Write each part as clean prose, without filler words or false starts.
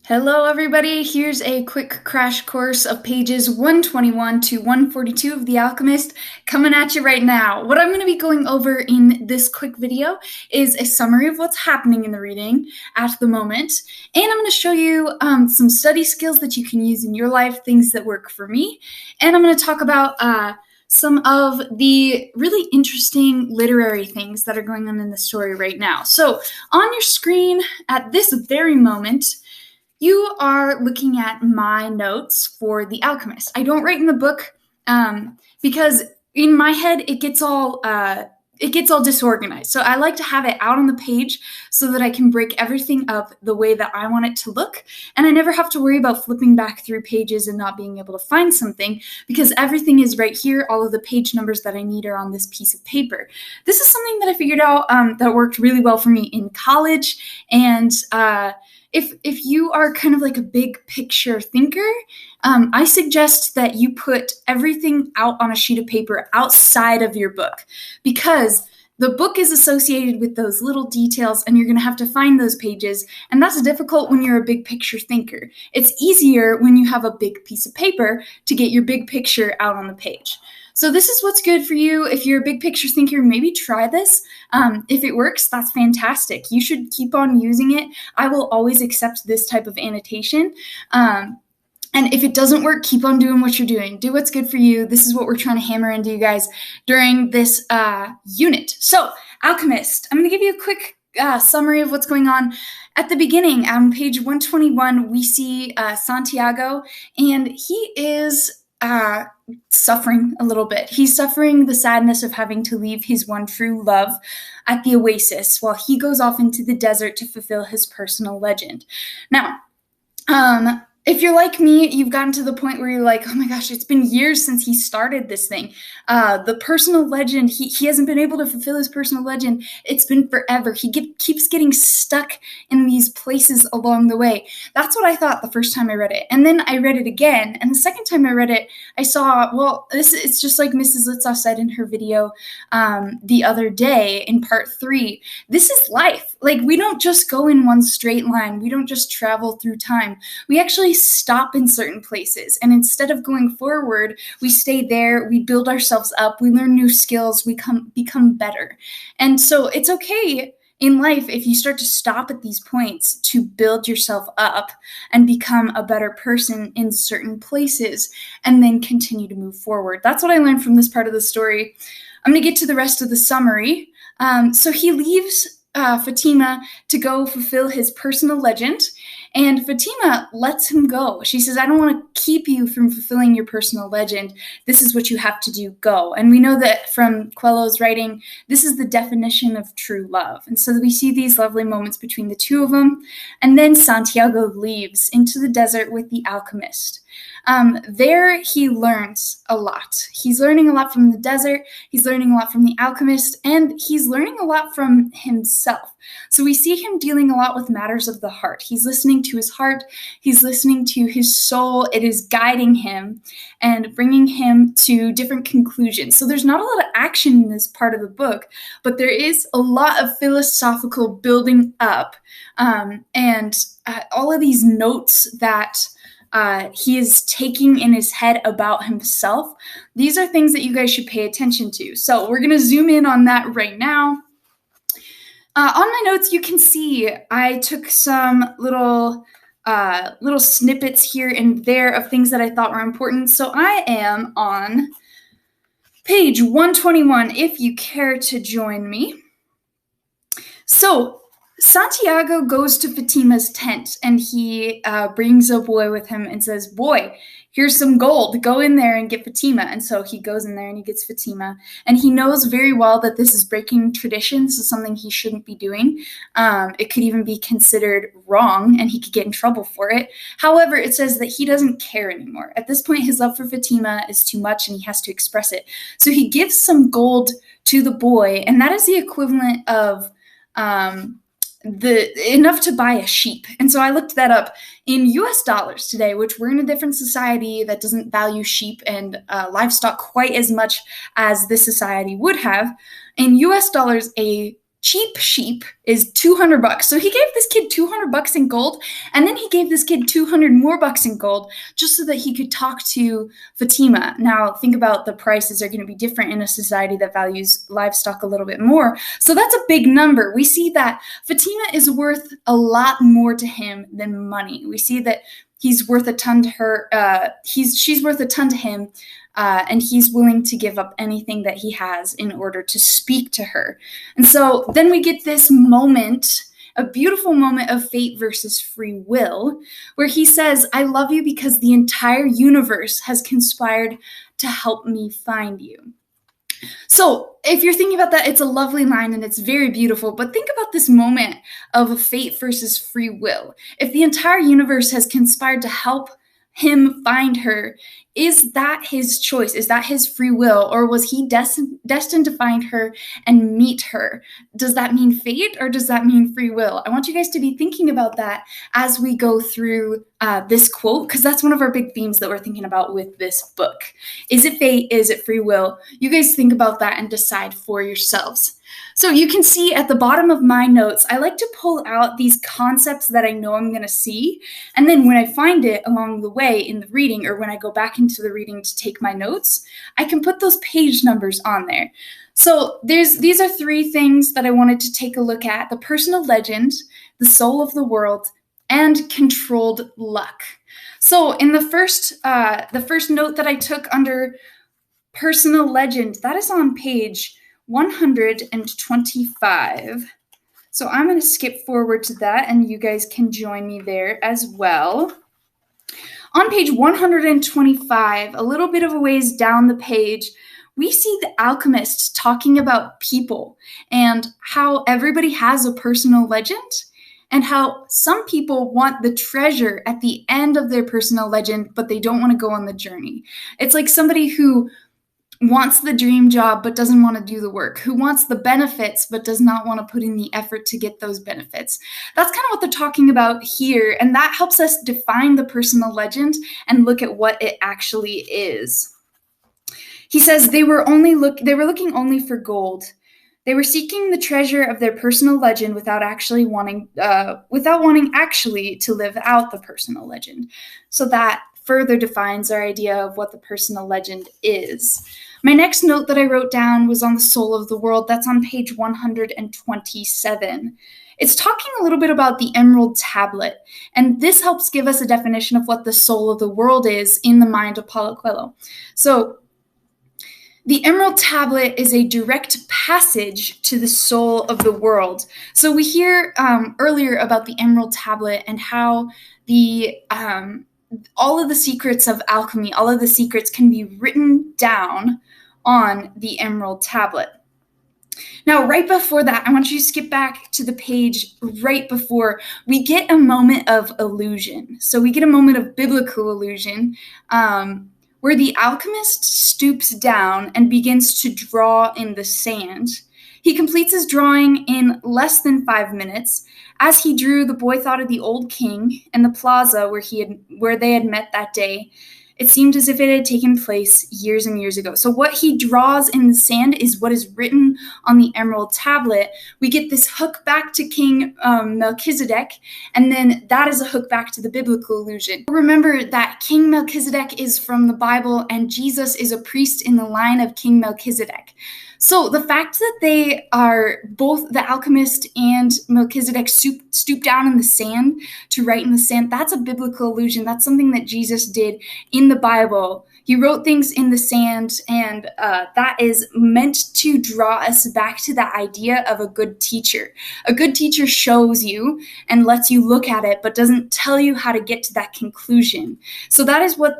Hello, everybody. Here's a quick crash course of pages 121 to 142 of The Alchemist coming at you right now. What I'm going to be going over in this quick video is a summary of what's happening in the reading at the moment, and I'm going to show you some study skills that you can use in your life, things that work for me, and I'm going to talk about some of the really interesting literary things that are going on in the story right now. So on your screen at this very moment, you are looking at my notes for The Alchemist. I don't write in the book because in my head it gets all disorganized. So I like to have it out on the page so that I can break everything up the way that I want it to look, and I never have to worry about flipping back through pages and not being able to find something because everything is right here. All of the page numbers that I need are on this piece of paper. This is something that I figured out that worked really well for me in college, and if you are kind of like a big picture thinker, I suggest that you put everything out on a sheet of paper outside of your book, because the book is associated with those little details and you're going to have to find those pages, and that's difficult when you're a big picture thinker. It's easier when you have a big piece of paper to get your big picture out on the page. So this is what's good for you. If you're a big picture thinker, maybe try this. If it works, that's fantastic. You should keep on using it. I will always accept this type of annotation. And if it doesn't work, keep on doing what you're doing. Do what's good for you. This is what we're trying to hammer into you guys during this unit. So, Alchemist, I'm going to give you a quick summary of what's going on. At the beginning, on page 121, we see Santiago, and he is suffering a little bit. He's suffering the sadness of having to leave his one true love at the oasis while he goes off into the desert to fulfill his personal legend. Now, if you're like me, you've gotten to the point where you're like, oh my gosh, it's been years since he started this thing. The personal legend, he hasn't been able to fulfill his personal legend. It's been forever. He keeps getting stuck in these places along the way. That's what I thought the first time I read it. And then I read it again. And the second time I read it, I saw, well, it's just like Mrs. Litzoff said in her video the other day in part 3. This is life. Like, we don't just go in one straight line. We don't just travel through time. We actually stop in certain places, and instead of going forward, we stay there, we build ourselves up, we learn new skills, we become better. And so it's okay in life if you start to stop at these points to build yourself up and become a better person in certain places, and then continue to move forward. That's what I learned from this part of the story. I'm going to get to the rest of the summary. So he leaves Fatima to go fulfill his personal legend, and Fatima lets him go. She says, I don't want to keep you from fulfilling your personal legend. This is what you have to do. Go. And we know that from Coelho's writing, this is the definition of true love. And so we see these lovely moments between the two of them. And then Santiago leaves into the desert with the alchemist. There he learns a lot. He's learning a lot from the desert, he's learning a lot from the alchemist, and he's learning a lot from himself. So we see him dealing a lot with matters of the heart. He's listening to his heart, he's listening to his soul. It is guiding him and bringing him to different conclusions. So there's not a lot of action in this part of the book, but there is a lot of philosophical building up, and all of these notes that he is taking in his head about himself. These are things that you guys should pay attention to. So we're going to zoom in on that right now. On my notes, you can see I took some little snippets here and there of things that I thought were important. So I am on page 121, if you care to join me. So Santiago goes to Fatima's tent, and he brings a boy with him and says, boy, here's some gold. Go in there and get Fatima. And so he goes in there and he gets Fatima. And he knows very well that this is breaking tradition. This is something he shouldn't be doing. It could even be considered wrong, and he could get in trouble for it. However, it says that he doesn't care anymore. At this point, his love for Fatima is too much, and he has to express it. So he gives some gold to the boy, and that is the equivalent of enough to buy a sheep. And so I looked that up in US dollars today, which we're in a different society that doesn't value sheep and livestock quite as much as this society would have. In US dollars, a cheap sheep is $200. So he gave this kid $200 in gold, and then he gave this kid 200 more bucks in gold just so that he could talk to Fatima. Now, think about the prices are going to be different in a society that values livestock a little bit more. So that's a big number. We see that Fatima is worth a lot more to him than money. We see that he's worth a ton to her. She's worth a ton to him. And he's willing to give up anything that he has in order to speak to her. And so then we get this moment, a beautiful moment of fate versus free will, where he says, I love you because the entire universe has conspired to help me find you. So if you're thinking about that, it's a lovely line and it's very beautiful, but think about this moment of fate versus free will. If the entire universe has conspired to help him find her, is that his choice? Is that his free will? Or was he destined to find her and meet her? Does that mean fate or does that mean free will? I want you guys to be thinking about that as we go through this quote, because that's one of our big themes that we're thinking about with this book. Is it fate? Is it free will? You guys think about that and decide for yourselves. So you can see at the bottom of my notes, I like to pull out these concepts that I know I'm going to see. And then when I find it along the way in the reading, or when I go back into the reading to take my notes, I can put those page numbers on there. So these are three things that I wanted to take a look at: the personal legend, the soul of the world, and controlled luck. So in the first note that I took under personal legend, that is on page 125. So I'm going to skip forward to that, and you guys can join me there as well. On page 125, a little bit of a ways down the page, we see the alchemist talking about people and how everybody has a personal legend, and how some people want the treasure at the end of their personal legend, but they don't want to go on the journey. It's like somebody who wants the dream job but doesn't want to do the work, who wants the benefits but does not want to put in the effort to get those benefits. That's kind of what they're talking about here, and that helps us define the personal legend and look at what it actually is. He says they were looking only for gold. They were seeking the treasure of their personal legend without wanting actually to live out the personal legend. So that further defines our idea of what the personal legend is. My next note that I wrote down was on the soul of the world. That's on page 127. It's talking a little bit about the emerald tablet, and this helps give us a definition of what the soul of the world is in the mind of Paulo Coelho. So the emerald tablet is a direct passage to the soul of the world. So we hear earlier about the emerald tablet and how all of the secrets of alchemy, all of the secrets can be written down on the emerald tablet. Now, right before that, I want you to skip back to the page right before we get a moment of illusion. So we get a moment of biblical illusion where the alchemist stoops down and begins to draw in the sand. He completes his drawing in less than 5 minutes. As he drew, the boy thought of the old king and the plaza where they had met that day. It seemed as if it had taken place years and years ago. So what he draws in the sand is what is written on the emerald tablet. We get this hook back to King Melchizedek, and then that is a hook back to the biblical illusion. Remember that King Melchizedek is from the Bible, and Jesus is a priest in the line of King Melchizedek. So the fact that they are both the alchemist and Melchizedek stoop down in the sand to write in the sand, that's a biblical illusion. That's something that Jesus did in the Bible. He wrote things in the sand, and that is meant to draw us back to the idea of a good teacher. A good teacher shows you and lets you look at it, but doesn't tell you how to get to that conclusion. So that is what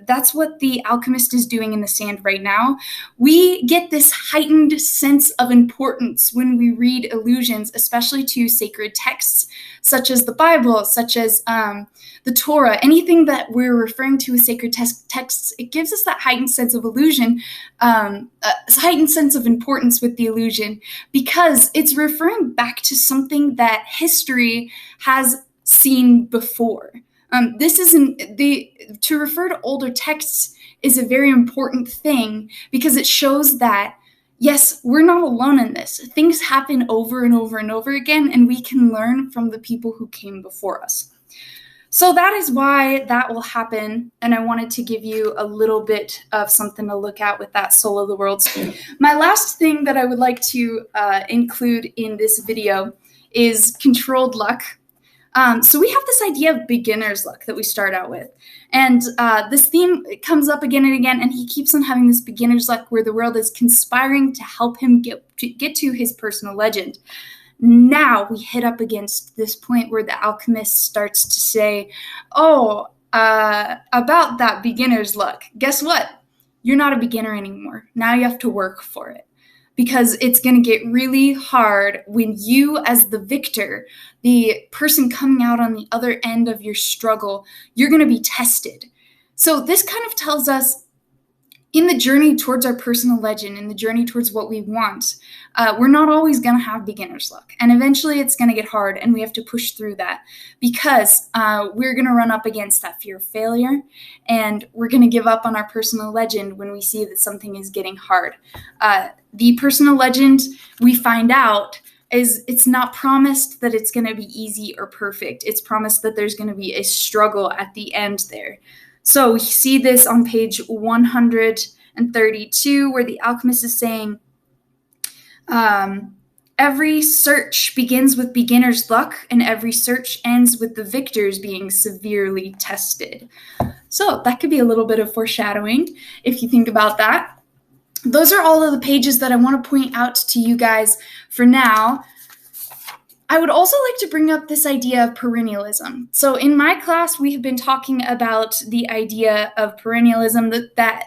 that's what the alchemist is doing in the sand right now. We get this heightened sense of importance when we read allusions, especially to sacred texts, such as the Bible, such as the Torah, anything that we're referring to as sacred texts. It gives us that heightened sense of illusion, heightened sense of importance with the illusion, because it's referring back to something that history has seen before. To refer to older texts is a very important thing, because it shows that, yes, we're not alone in this. Things happen over and over and over again, and we can learn from the people who came before us. So that is why that will happen, and I wanted to give you a little bit of something to look at with that Soul of the Worlds. My last thing that I would like to include in this video is controlled luck. So we have this idea of beginner's luck that we start out with. And this theme comes up again and again, and he keeps on having this beginner's luck where the world is conspiring to help him get to his personal legend. Now we hit up against this point where the alchemist starts to say, oh, about that beginner's luck, guess what? You're not a beginner anymore. Now you have to work for it. Because it's going to get really hard when you, as the victor, the person coming out on the other end of your struggle, you're going to be tested. So this kind of tells us in the journey towards our personal legend, in the journey towards what we want, we're not always going to have beginner's luck. And eventually it's going to get hard, and we have to push through that because we're going to run up against that fear of failure, and we're going to give up on our personal legend when we see that something is getting hard. The personal legend, we find out, is it's not promised that it's going to be easy or perfect. It's promised that there's going to be a struggle at the end there. So we see this on page 132, where the alchemist is saying, every search begins with beginner's luck, and every search ends with the victors being severely tested. So that could be a little bit of foreshadowing if you think about that. Those are all of the pages that I want to point out to you guys for now. I would also like to bring up this idea of perennialism. So in my class, we have been talking about the idea of perennialism that